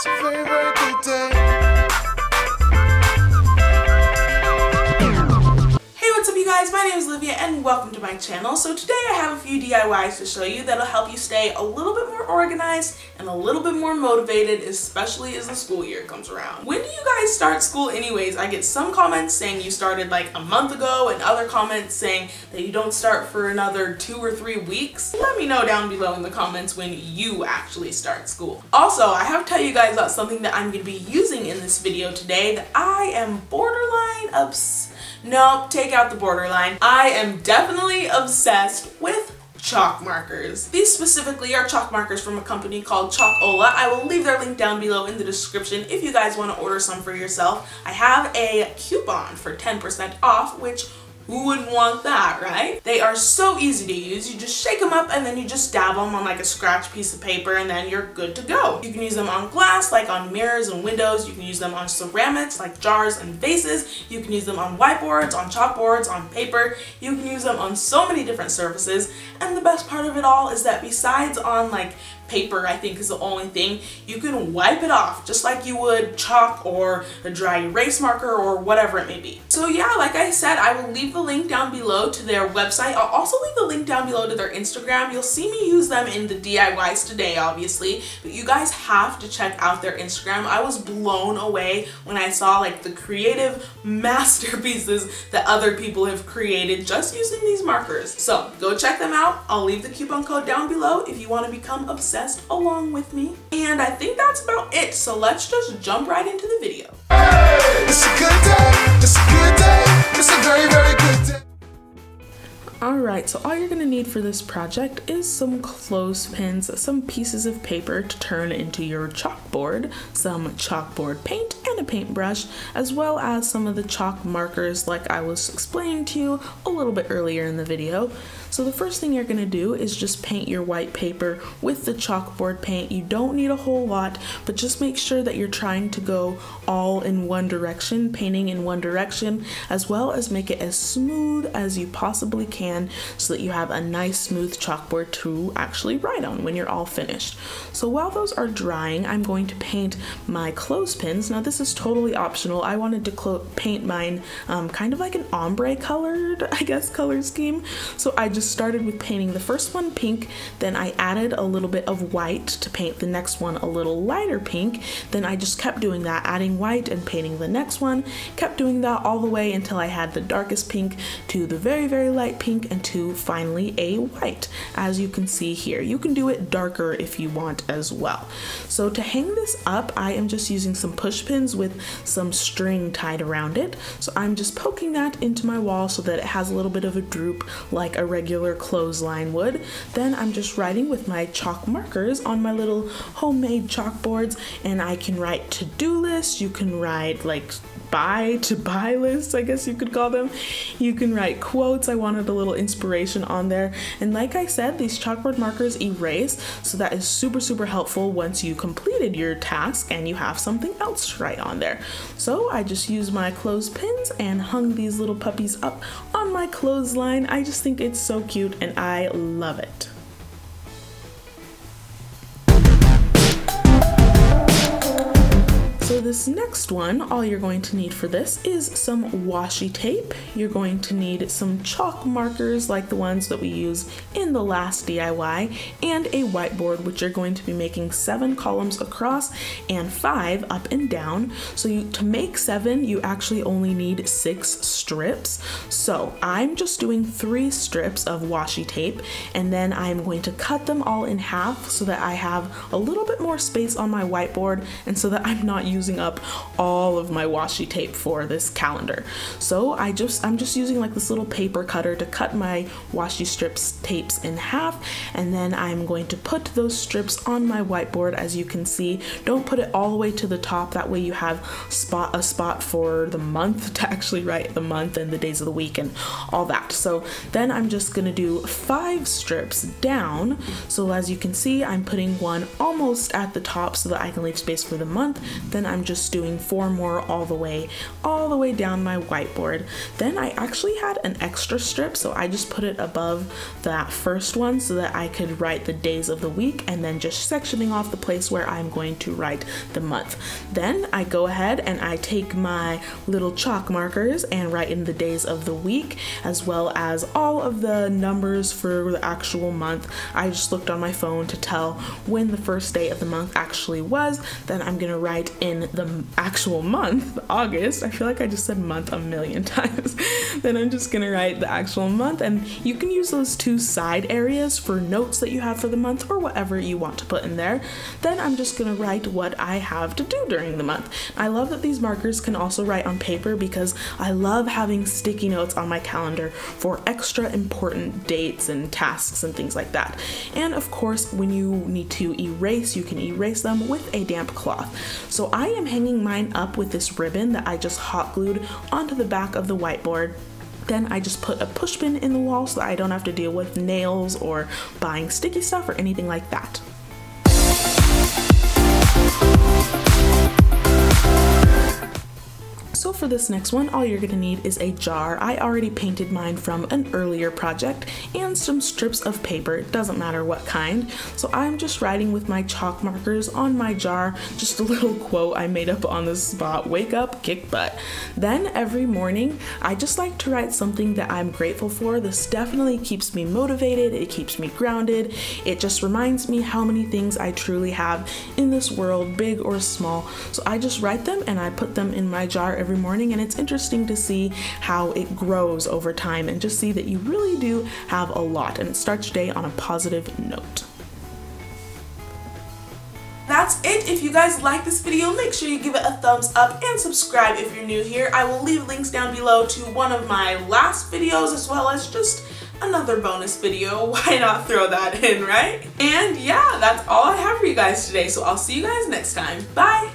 It's a very, very good day. Hey, what's up you guys? My name is Olivia and welcome to my channel. So today I have a few DIYs to show you that'll help you stay a little bit more organized and a little bit more motivated, especially as the school year comes around. When do you guys start school anyways? I get some comments saying you started like a month ago and other comments saying that you don't start for another 2 or 3 weeks. Let me know down below in the comments when you actually start school. Also, I have to tell you guys about something that I'm going to be using in this video today that I am borderline obsessed. No, take out the borderline. I am definitely obsessed with chalk markers. These specifically are chalk markers from a company called Chalkola. I will leave their link down below in the description if you guys want to order some for yourself. I have a coupon for 10% off, which who wouldn't want that, right? They are so easy to use. You just shake them up and then you just dab them on like a scratch piece of paper and then you're good to go. You can use them on glass, like on mirrors and windows. You can use them on ceramics, like jars and vases. You can use them on whiteboards, on chalkboards, on paper. You can use them on so many different surfaces. And the best part of it all is that besides on like paper, I think is the only thing, you can wipe it off just like you would chalk or a dry erase marker or whatever it may be. So yeah, like I said, I will leave the link down below to their website. I'll also leave the link down below to their Instagram. You'll see me use them in the DIYs today, obviously, but you guys have to check out their Instagram. I was blown away when I saw like the creative masterpieces that other people have created just using these markers. So go check them out. I'll leave the coupon code down below if you want to become obsessed along with me. And I think that's about it. So let's just jump right into the video. It's a good day. It's a good day. It's a very, very good day. Alright, so all you're going to need for this project is some clothespins, some pieces of paper to turn into your chalkboard, some chalkboard paint, and a paintbrush, as well as some of the chalk markers like I was explaining to you a little bit earlier in the video. So the first thing you're going to do is just paint your white paper with the chalkboard paint. You don't need a whole lot, but just make sure that you're trying to go all in one direction, painting in one direction, as well as make it as smooth as you possibly can so that you have a nice smooth chalkboard to actually write on when you're all finished. So while those are drying, I'm going to paint my clothespins. Now this is totally optional. I wanted to paint mine kind of like an ombre colored, I guess, color scheme. So I just started with painting the first one pink, then I added a little bit of white to paint the next one a little lighter pink, then I just kept doing that, adding white and painting the next one, kept doing that all the way until I had the darkest pink to the very, very light pink and to finally a white, as you can see here. You can do it darker if you want as well. So to hang this up, I am just using some push pins with some string tied around it. So I'm just poking that into my wall so that it has a little bit of a droop like a regular clothesline would. Then I'm just writing with my chalk markers on my little homemade chalkboards, and I can write to-do lists. You can write like buy lists, I guess you could call them. You can write quotes. I wanted a little inspiration on there. And like I said, these chalkboard markers erase, so that is super, super helpful once you completed your task and you have something else to write on there. So I just used my clothespins and hung these little puppies up on my clothesline. I just think it's so cute and I love it. So this next one, all you're going to need for this is some washi tape. You're going to need some chalk markers like the ones that we use in the last DIY, and a whiteboard, which you're going to be making 7 columns across and 5 up and down. So to make 7, you actually only need 6 strips. So I'm just doing 3 strips of washi tape, and then I'm going to cut them all in half so that I have a little bit more space on my whiteboard and so that I'm not using up all of my washi tape for this calendar. So I'm just using like this little paper cutter to cut my washi tapes in half, and then I'm going to put those strips on my whiteboard. As you can see, don't put it all the way to the top, that way you have a spot for the month to actually write the month and the days of the week and all that. So then I'm just gonna do 5 strips down. So as you can see, I'm putting one almost at the top so that I can leave space for the month. Then I'm just doing 4 more all the way down my whiteboard. Then I actually had an extra strip, so I just put it above that first one so that I could write the days of the week, and then just sectioning off the place where I'm going to write the month. Then I go ahead and I take my little chalk markers and write in the days of the week, as well as all of the numbers for the actual month. I just looked on my phone to tell when the first day of the month actually was. Then I'm gonna write in the actual month, August. I feel like I just said month a million times. Then I'm just gonna write the actual month, and you can use those 2 side areas for notes that you have for the month or whatever you want to put in there. Then I'm just gonna write what I have to do during the month. I love that these markers can also write on paper because I love having sticky notes on my calendar for extra important dates and tasks and things like that. And of course, when you need to erase, you can erase them with a damp cloth. So I am hanging mine up with this ribbon that I just hot glued onto the back of the whiteboard. Then I just put a push pin in the wall so that I don't have to deal with nails or buying sticky stuff or anything like that. So for this next one, all you're gonna need is a jar. I already painted mine from an earlier project, and some strips of paper. It doesn't matter what kind. So I'm just writing with my chalk markers on my jar, just a little quote I made up on the spot: wake up, kick butt. Then every morning, I just like to write something that I'm grateful for. This definitely keeps me motivated, it keeps me grounded. It just reminds me how many things I truly have in this world, big or small. So I just write them and I put them in my jar every morning, and it's interesting to see how it grows over time and just see that you really do have a lot, and it starts your day on a positive note. That's it. If you guys like this video, make sure you give it a thumbs up and subscribe if you're new here. I will leave links down below to one of my last videos as well as just another bonus video. Why not throw that in, right? And yeah, that's all I have for you guys today, so I'll see you guys next time. Bye!